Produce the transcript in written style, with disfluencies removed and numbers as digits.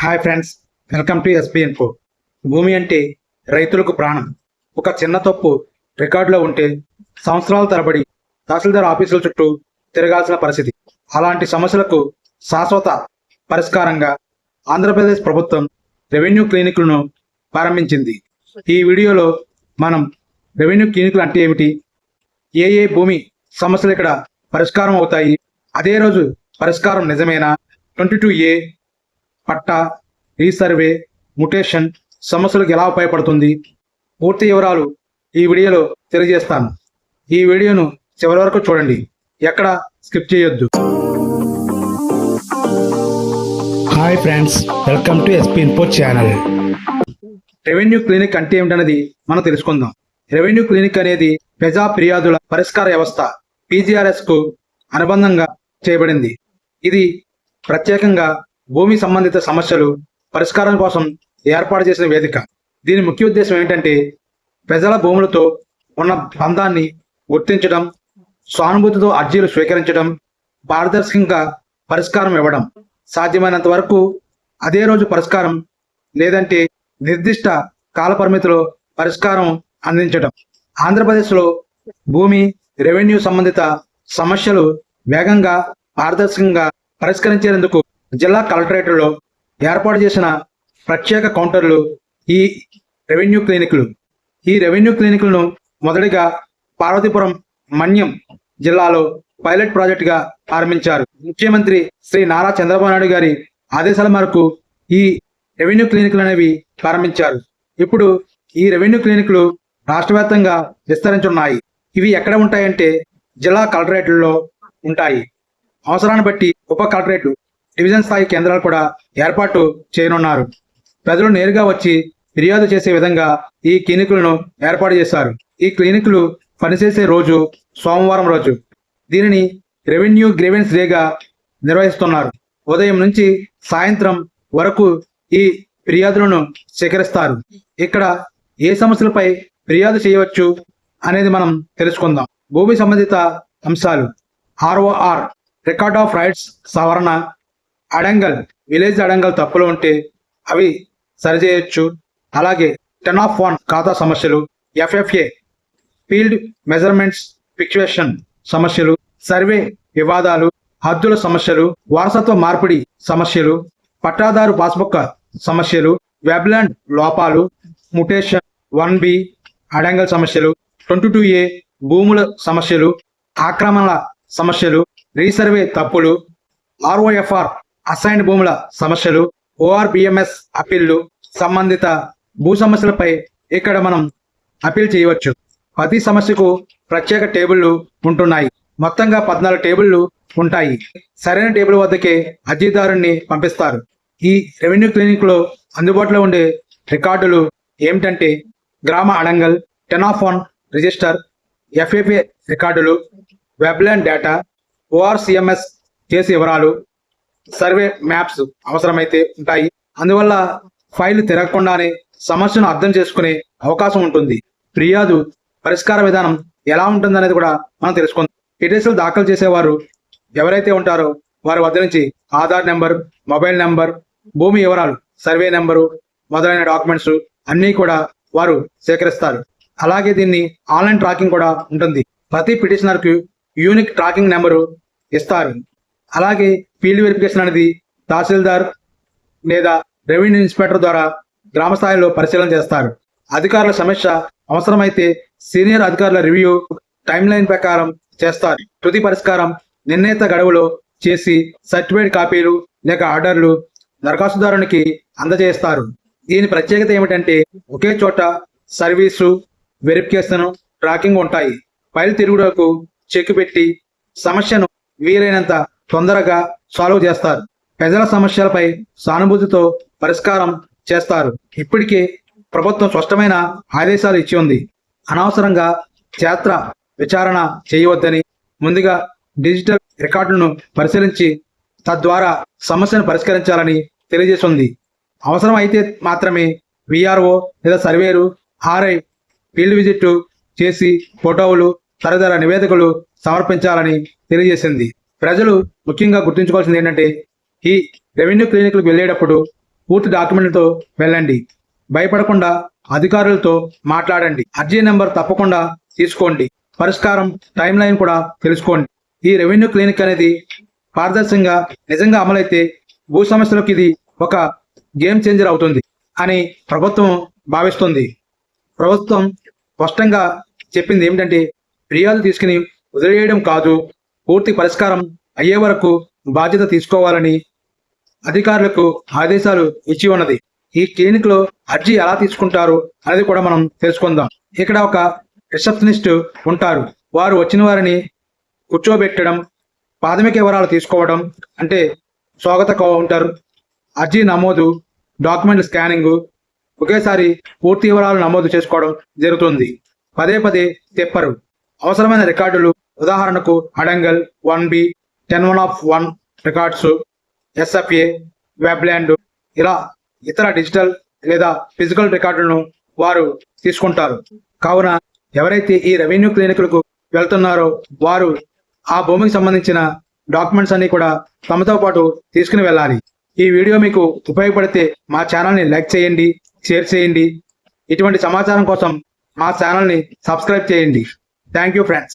Hi friends, welcome to SP info. భూమి అంటే రైతులకు ప్రాణం. ఒక చిన్న తప్పు రికార్డులో ఉంటే సంవత్సరాల తరబడి తహసీల్దార్ ఆఫీసుల చుట్టూ తిరగాల్సిన పరిస్థితి. అలాంటి సమస్యలకు శాశ్వత పరిష్కారంగా ఆంధ్రప్రదేశ్ ప్రభుత్వం రెవెన్యూ క్లినిక్లను ప్రారంభించింది. ఈ వీడియోలో మనం రెవెన్యూ క్లినిక్లు అంటే ఏమిటి, ఏ భూమి సమస్యలు ఇక్కడ పరిష్కారం అవుతాయి, అదే రోజు పరిష్కారం నిజమేనా, 22A పట్టా, రీసర్వే, మ్యుటేషన్ సమస్యలకు ఎలా ఉపయోగపడుతుంది, పూర్తి వివరాలు ఈ వీడియోలో తెలియజేస్తాను. ఈ వీడియోను చివరి వరకు చూడండి, ఎక్కడ స్కిప్ చేయొద్దు. Hi friends, welcome to SP info channel. Revenue clinic అంటే ఏమిటనేది మనం తెలుసుకుందాం. రెవెన్యూ క్లినిక్ అనేది ప్రజా ఫిర్యాదుల పరిష్కార వ్యవస్థ PGRS కు అనుబంధంగా చేయబడింది. ఇది ప్రత్యేకంగా భూమి సంబంధిత సమస్యలు పరిష్కారం కోసం ఏర్పాటు చేసిన వేదిక. దీని ముఖ్య ఉద్దేశం ఏంటంటే ప్రజల భూములతో ఉన్న బంధాన్ని గుర్తించడం, సానుభూతితో అర్జీలు స్వీకరించడం, పారదర్శకంగా పరిష్కారం ఇవ్వడం, సాధ్యమైనంత వరకు అదే రోజు పరిష్కారం లేదంటే నిర్దిష్ట కాల పరిమితిలో పరిష్కారం అందించడం. ఆంధ్రప్రదేశ్లో భూమి రెవెన్యూ సంబంధిత సమస్యలు వేగంగా పారదర్శకంగా పరిష్కరించేందుకు జిల్లా కలెక్టరేట్లో ఏర్పాటు చేసిన ప్రత్యేక కౌంటర్లు ఈ రెవెన్యూ క్లినిక్లు. ఈ రెవెన్యూ క్లినిక్లను మొదటిగా పార్వతీపురం, మన్యం జిల్లాలో పైలట్ ప్రాజెక్టుగా ప్రారంభించారు. ముఖ్యమంత్రి శ్రీ నారా చంద్రబాబు నాయుడు గారి ఆదేశాల మేరకు ఈ రెవెన్యూ క్లినిక్లు అనేవి ప్రారంభించారు. ఇప్పుడు ఈ రెవెన్యూ క్లినిక్లు రాష్ట్ర వ్యాప్తంగా విస్తరించున్నాయి. ఇవి ఎక్కడ ఉంటాయంటే జిల్లా కలెక్టరేట్లలో ఉంటాయి. అవసరాన్ని బట్టి ఉప కలెక్టరేట్లు, డివిజన్ స్థాయి కేంద్రాలు కూడా ఏర్పాటు చేయనున్నారు. ప్రజలు నేరుగా వచ్చి ఫిర్యాదు చేసే విధంగా ఈ క్లినిక్లను ఏర్పాటు చేశారు. ఈ క్లినిక్లు పనిచేసే రోజు సోమవారం రోజు. దీనిని రెవెన్యూ గ్రీవెన్స్ డేగా నిర్వహిస్తున్నారు. ఉదయం నుంచి సాయంత్రం వరకు ఈ ఫిర్యాదులను సేకరిస్తారు. ఇక్కడ ఏ సమస్యలపై ఫిర్యాదు చేయవచ్చు అనేది మనం తెలుసుకుందాం. భూమి సంబంధిత అంశాలు: ROR రికార్డ్ ఆఫ్ రైట్స్ సవరణ, అడంగల్ విలేజ్ అడంగల్ తప్పులు ఉంటే అవి సరిచేయచ్చు. అలాగే 10(1) ఖాతా సమస్యలు, FFA ఫీల్డ్ మెజర్మెంట్స్ ఫిక్చువేషన్ సమస్యలు, సర్వే వివాదాలు, హద్దుల సమస్యలు, వారసత్వ మార్పిడి సమస్యలు, పట్టాదారు పాస్బుక్ సమస్యలు, వెబ్లాండ్ లోపాలు, మ్యుటేషన్, 1B అడంగల్ సమస్యలు, 22A భూముల సమస్యలు, ఆక్రమణల సమస్యలు, రీసర్వే తప్పులు, ROFR అసైన్డ్ భూముల సమస్యలు, ORBMS అప్పీళ్లు. సంబంధిత భూ సమస్యలపై ఇక్కడ మనం అప్పీల్ చేయవచ్చు. ప్రతి సమస్యకు ప్రత్యేక టేబుళ్లు ఉంటున్నాయి. మొత్తంగా 14 టేబుళ్లు ఉంటాయి. సరైన టేబుల్ వద్దకే అర్జీదారుణ్ణి పంపిస్తారు. ఈ రెవెన్యూ క్లినిక్ లో అందుబాటులో ఉండే రికార్డులు ఏమిటంటే గ్రామ అడంగల్, 10(1) రిజిస్టర్, FFA రికార్డులు, వెబ్లాండ్ డేటా, ORCMS కేసు వివరాలు, సర్వే మ్యాప్స్ అవసరమైతే ఉంటాయి. అందువల్ల ఫైల్ తిరగకుండానే సమస్యను అర్థం చేసుకునే అవకాశం ఉంటుంది. ఫిర్యాదు పరిష్కార విధానం ఎలా ఉంటుందనేది కూడా మనం తెలుసుకుందాం. పిటిషన్లు దాఖలు చేసేవారు ఎవరైతే ఉంటారో వారి వద్ద నుంచి ఆధార్ నెంబర్, మొబైల్ నెంబర్, భూమి వివరాలు, సర్వే నెంబరు మొదలైన డాక్యుమెంట్స్ అన్నీ కూడా వారు సేకరిస్తారు. అలాగే దీన్ని ఆన్లైన్ ట్రాకింగ్ కూడా ఉంటుంది. ప్రతి పిటిషనర్కి యూనిక్ ట్రాకింగ్ నెంబరు ఇస్తారు. అలాగే ఫీల్డ్ వెరిఫికేషన్ అనేది తహసీల్దార్ లేదా రెవెన్యూ ఇన్స్పెక్టర్ ద్వారా గ్రామ స్థాయిలో పరిశీలన చేస్తారు. అధికారుల సమీక్ష అవసరమైతే సీనియర్ అధికారుల రివ్యూ టైం లైన్ ప్రకారం చేస్తారు. తుది పరిష్కారం నిర్ణీత గడువులో చేసి సర్టిఫైడ్ కాపీలు లేక ఆర్డర్లు దరఖాస్తుదారునికి అందజేస్తారు. దీని ప్రత్యేకత ఏమిటంటే ఒకే చోట సర్వీసు, వెరిఫికేషన్, ట్రాకింగ్ ఉంటాయి. ఫైల్ తిరుగుడుకు చెక్ పెట్టి సమస్యను వీలైనంత తొందరగా సాల్వ్ చేస్తారు. ప్రజల సమస్యలపై సానుభూతితో పరిష్కారం చేస్తారు. ఇప్పటికే ప్రభుత్వం స్పష్టమైన ఆదేశాలు ఇచ్చి ఉంది. అనవసరంగా క్షేత్ర విచారణ చేయవద్దని, ముందుగా డిజిటల్ రికార్డులను పరిశీలించి తద్వారా సమస్యను పరిష్కరించాలని తెలియజేస్తుంది. అవసరం అయితే మాత్రమే VRO లేదా సర్వేరు, RI ఫీల్డ్ విజిట్ చేసి ఫోటోలు, తదితర నివేదికలు సమర్పించాలని తెలియజేసింది. ప్రజలు ముఖ్యంగా గుర్తుంచుకోవాల్సింది ఏంటంటే ఈ రెవెన్యూ క్లినిక్లకు వెళ్ళేటప్పుడు పూర్తి డాక్యుమెంట్లతో వెళ్ళండి. భయపడకుండా అధికారులతో మాట్లాడండి. అర్జీ నెంబర్ తప్పకుండా తీసుకోండి. పరిష్కారం టైం లైన్ కూడా తెలుసుకోండి. ఈ రెవెన్యూ క్లినిక్ అనేది పారదర్శకంగా నిజంగా అమలైతే భూ సమస్యలకు ఇది ఒక గేమ్ చేంజర్ అవుతుంది అని ప్రభుత్వం భావిస్తుంది. ప్రభుత్వం స్పష్టంగా చెప్పింది ఏమిటంటే ఫిర్యాదు తీసుకుని వదిలేయడం కాదు, పూర్తి పరిష్కారం అయ్యే వరకు బాధ్యత తీసుకోవాలని అధికారులకు ఆదేశాలు ఇచ్చి ఉన్నది. ఈ క్లినిక్ లో అర్జీ ఎలా తీసుకుంటారు అనేది కూడా మనం తెలుసుకుందాం. ఇక్కడ ఒక రిసెప్షనిస్ట్ ఉంటారు. వారు వచ్చిన వారిని కూర్చోబెట్టడం, ప్రాథమిక వివరాలు తీసుకోవడం అంటే స్వాగత కౌంటర్, అర్జీ నమోదు, డాక్యుమెంట్ స్కానింగ్, ఒకేసారి పూర్తి వివరాలు నమోదు చేసుకోవడం జరుగుతుంది. పదే పదే తెప్పరు. అవసరమైన రికార్డులు ఉదాహరణకు adangal 1B 10(1) records, SFA, Webland ఇలా ఇతర డిజిటల్ లేదా ఫిజికల్ రికార్డులను వారు తీసుకుంటారు. కావున ఎవరైతే ఈ రెవెన్యూ క్లినిక్లకు వెళ్తున్నారో వారు ఆ భూమికి సంబంధించిన డాక్యుమెంట్స్ అన్ని కూడా తమతో పాటు తీసుకుని వెళ్ళాలి. ఈ వీడియో మీకు ఉపయోగపడితే మా ఛానల్ని లైక్ చేయండి, షేర్ చేయండి. ఇటువంటి సమాచారం కోసం మా ఛానల్ని సబ్స్క్రైబ్ చేయండి. Thank you friends.